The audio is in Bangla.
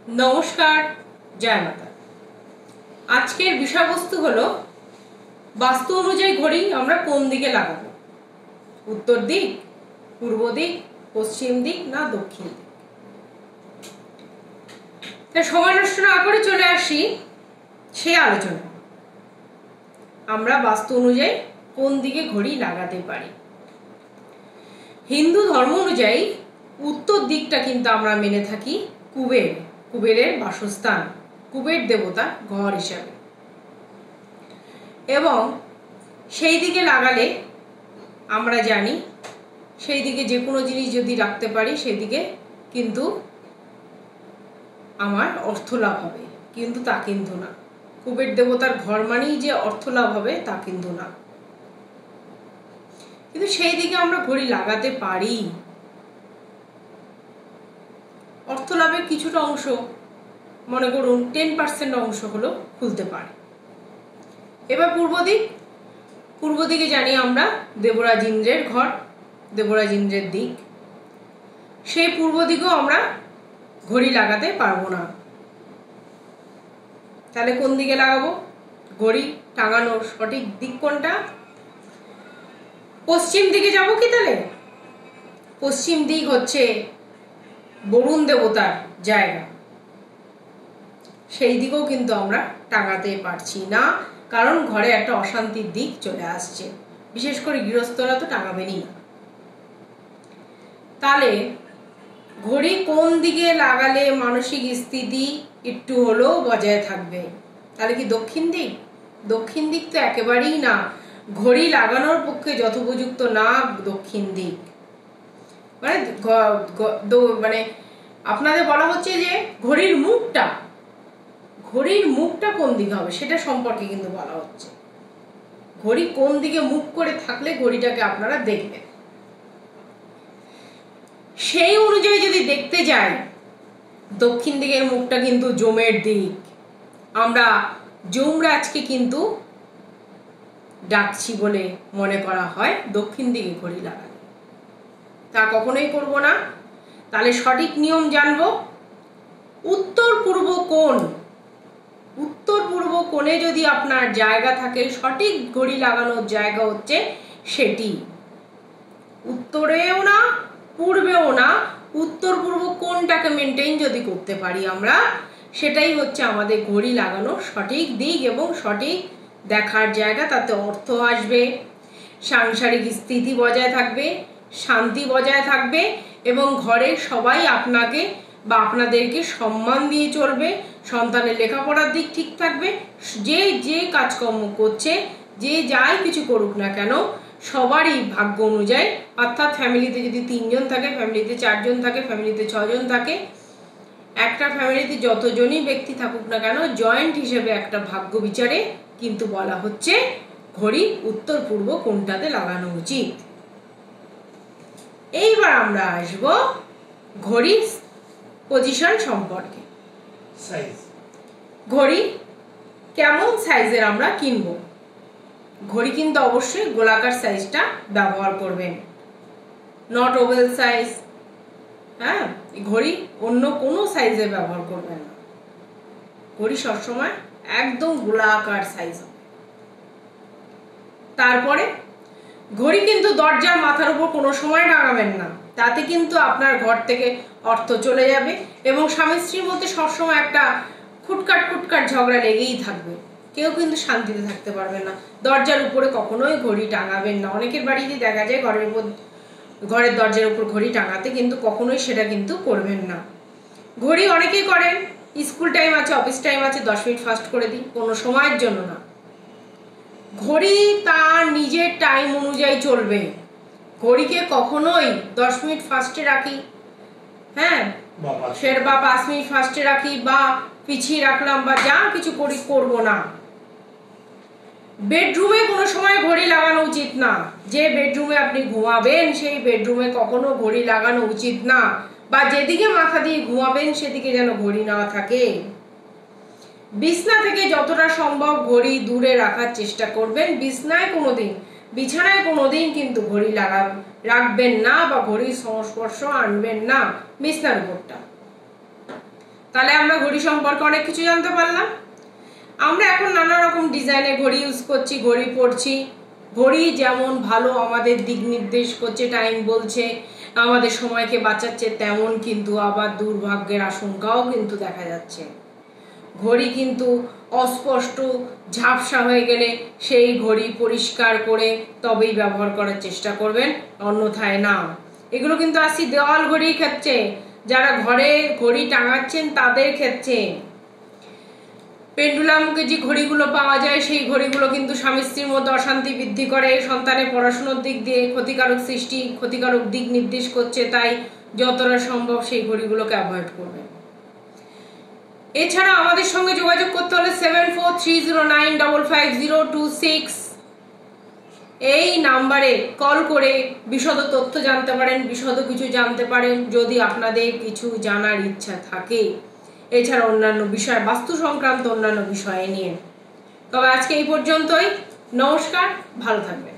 নমস্কার, জয় মাতা। আজকের বিষয়বস্তু হলো বাস্তু অনুযায়ী ঘড়ি আমরা কোন দিকে লাগাবো, উত্তর দিক, পূর্ব দিক, পশ্চিম দিক না দক্ষিণ দিক। তাই সময় নষ্ট না করে চলে আসি সেই আলোচনা। আমরা বাস্তু অনুযায়ী কোন দিকে ঘড়ি লাগাতে পারি। হিন্দু ধর্ম অনুযায়ী উত্তর দিকটা কিন্তু আমরা মেনে থাকি কুবেরের বাসস্থান, কুবের দেবতা ঘর হিসাবে, এবং সেই দিকে লাগালে আমরা জানি সেই দিকে যে কোনো জিনিস যদি রাখতে পারি সেই দিকে কিন্তু আমার অর্থ লাভ হবে, কিন্তু তা কিন্তু না। কুবের দেবতার ঘর মানেই যে অর্থ লাভ হবে তা কিন্তু না, কিন্তু সেই দিকে আমরা ঘড়ি লাগাতে পারি। অর্থ লাভের কিছুটা অংশ, মনে করুন 10% অংশ হলো খুলতে পারে। এবার পূর্ব দিকে জানি আমরা দেবরাজ ইন্দ্রের ঘর, দেবরাজ ইন্দ্রের দিক। সেই পূর্ব দিকেও আমরা ঘড়ি লাগাতে পারবো না। তাহলে কোন দিকে লাগাবো? ঘড়ি টাঙানোর সঠিক দিক কোনটা? পশ্চিম দিকে যাব কি? তাহলে পশ্চিম দিক হচ্ছে বরুণ দেবতার জায়গা, সেই দিকেও কিন্তু আমরা টাঙাতে পারছি না, কারণ ঘরে একটা অশান্তির দিক চলে আসছে। বিশেষ করে গৃহস্থরা তো টাঙাবেনই না। তাহলে ঘড়ি কোন দিকে লাগালে মানসিক স্থিতি একটু হলেও বজায় থাকবে? তাহলে কি দক্ষিণ দিক? দক্ষিণ দিক তো একেবারেই না, ঘড়ি লাগানোর পক্ষে যথোপযুক্ত না দক্ষিণ দিক। মানে আপনাদের বলা হচ্ছে যে ঘড়ির মুখটা কোন দিকে হবে সেটা সম্পর্কে কিন্তু বলা হচ্ছে। ঘড়ি কোন দিকে মুখ করে থাকলে ঘড়িটাকে আপনারা দেখবেন, সেই অনুযায়ী যদি দেখতে যাই, দক্ষিণ দিকের মুখটা কিন্তু যমের দিক। আমরা যমরাজকে কিন্তু ডাকছি বলে মনে করা হয় দক্ষিণ দিকে ঘড়ি লাগালে। তা কখনোই করব না। তাহলে সঠিক নিয়ম জানবো। উত্তর পূর্ব কোণে যদি আপনার জায়গা থাকে, সঠিক ঘড়ি লাগানোর জায়গা হচ্ছে সেটি। উত্তরেও না পূর্বেও না, উত্তর পূর্ব কোণটাকে মেনটেন যদি করতে পারি আমরা, সেটাই হচ্ছে আমাদের ঘড়ি লাগানোর সঠিক দিক এবং সঠিক দেখার জায়গা। তাতে অর্থ আসবে, সাংসারিক স্থিতি বজায় থাকবে, শান্তি বজায় থাকবে, এবং ঘরের সবাই আপনাকে বা আপনাদেরকে সম্মান দিয়ে চলবে। সন্তানের লেখাপড়ার দিক ঠিক থাকবে। যে কাজকর্ম করছে, যে যাই কিছু করুক না কেন, সবারই ভাগ্য অনুযায়ী, অর্থাৎ ফ্যামিলিতে যদি 3 জন থাকে, ফ্যামিলিতে 4 জন থাকে, ফ্যামিলিতে 6 জন থাকে, একটা ফ্যামিলিতে যতজনই ব্যক্তি থাকুক না কেন, জয়েন্ট হিসেবে একটা ভাগ্য বিচারে কিন্তু বলা হচ্ছে ঘড়ি উত্তর পূর্ব কোণটাতে লাগানো উচিত। এইবার আমরা আসব ঘড়ির পজিশন সম্পর্কে। ঘড়ি কেমন সাইজের আমরা কিনবো? ঘড়ি কিন্তু অবশ্যই গোলাকার সাইজটা ব্যবহার করবেন, নট ওভেল সাইজ। হ্যাঁ, ঘড়ি অন্য কোনো সাইজে ব্যবহার করবেন না। ঘড়ি সবসময় একদম গোলাকার সাইজ। তারপরে ঘড়ি কিন্তু দরজার মাথার উপর কোনো সময় টাঙাবেন না, তাতে কিন্তু আপনার ঘর থেকে অর্থ চলে যাবে এবং স্বামী স্ত্রীর মধ্যে সবসময় একটা খুটখাট ঝগড়া লেগেই থাকবে। কেউ কিন্তু শান্তিতে থাকতে পারবে না। দরজার উপরে কখনোই ঘড়ি টাঙাবেন না। অনেকের বাড়িতে দেখা যায় ঘরের দরজার উপর ঘড়ি টাঙাতে, কিন্তু কখনোই সেটা কিন্তু করবেন না। ঘড়ি অনেকেই করেন, স্কুল টাইম আছে, অফিস টাইম আছে, 10 মিনিট ফাস্ট করে দিই, কোনো সময়ের জন্য না। ঘড়ি তার নিজের টাইম অনুযায়ী চলবে। ঘড়িকে কখনোই 10 মিনিট ফাস্টে রাখি, হ্যাঁ, ফের বা 5 মিনিট ফাস্টে রাখি বা পিছিয়ে রাখলাম বা যা কিছু করবো না। বেডরুমে কোনো সময় ঘড়ি লাগানো উচিত না। যে বেডরুমে আপনি ঘুমাবেন সেই বেডরুমে কখনো ঘড়ি লাগানো উচিত না, বা যেদিকে মাথা দিয়ে ঘুমাবেন সেদিকে যেন ঘড়ি না থাকে। বিছনা থেকে যতটা সম্ভব ঘড়ি দূরে রাখার চেষ্টা করবেন। বিছানায় কোনোদিন কিন্তু ঘড়ি রাখবেন না, বা ঘড়ির সংস্পর্শ আনবেন না বিছনার উপরটা। তাহলে আমরা ঘড়ি সম্পর্কে অনেক কিছু জানতে পারলাম। আমরা এখন নানা রকম ডিজাইনের ঘড়ি ইউজ করছি, ঘড়ি পড়ছি। ঘড়ি যেমন ভালো আমাদের দিক নির্দেশ করছে, টাইম বলছে, আমাদের সময়কে বাঁচাচ্ছে, তেমন কিন্তু আবার দুর্ভাগ্যের আশঙ্কাও কিন্তু দেখা যাচ্ছে। ঘড়ি কিন্তু অস্পষ্ট ঝাপসা হয়ে গেলে সেই ঘড়ি পরিষ্কার করে তবেই ব্যবহার করার চেষ্টা করবেন, অন্যথায় না। এগুলো কিন্তু আসি দেওয়াল ঘড়ির ক্ষেত্রে, যারা ঘরে ঘড়ি টাঙাচ্ছেন তাদের ক্ষেত্রে। পেন্ডুলামকে যে ঘড়িগুলো পাওয়া যায় সেই ঘড়িগুলো কিন্তু স্বামী স্ত্রীর মধ্যে অশান্তি বৃদ্ধি করে, সন্তানের পড়াশোনার দিক দিয়ে ক্ষতিকারক সৃষ্টি, ক্ষতিকারক দিক নির্দেশ করছে। তাই যতটা সম্ভব সেই ঘড়িগুলোকে অ্যাভয়েড করবেন। এছাড়া আমাদের সঙ্গে যোগাযোগ করতে হলে 7430955026 এই নাম্বারে কল করে বিশদ তথ্য জানতে পারেন, বিশদ কিছু জানতে পারেন যদি আপনাদের কিছু জানার ইচ্ছা থাকে। এছাড়া অন্যান্য বিষয়, বাস্তু সংক্রান্ত অন্যান্য বিষয়ে নিয়ে। তবে আজকে এই পর্যন্তই। নমস্কার, ভালো থাকবেন।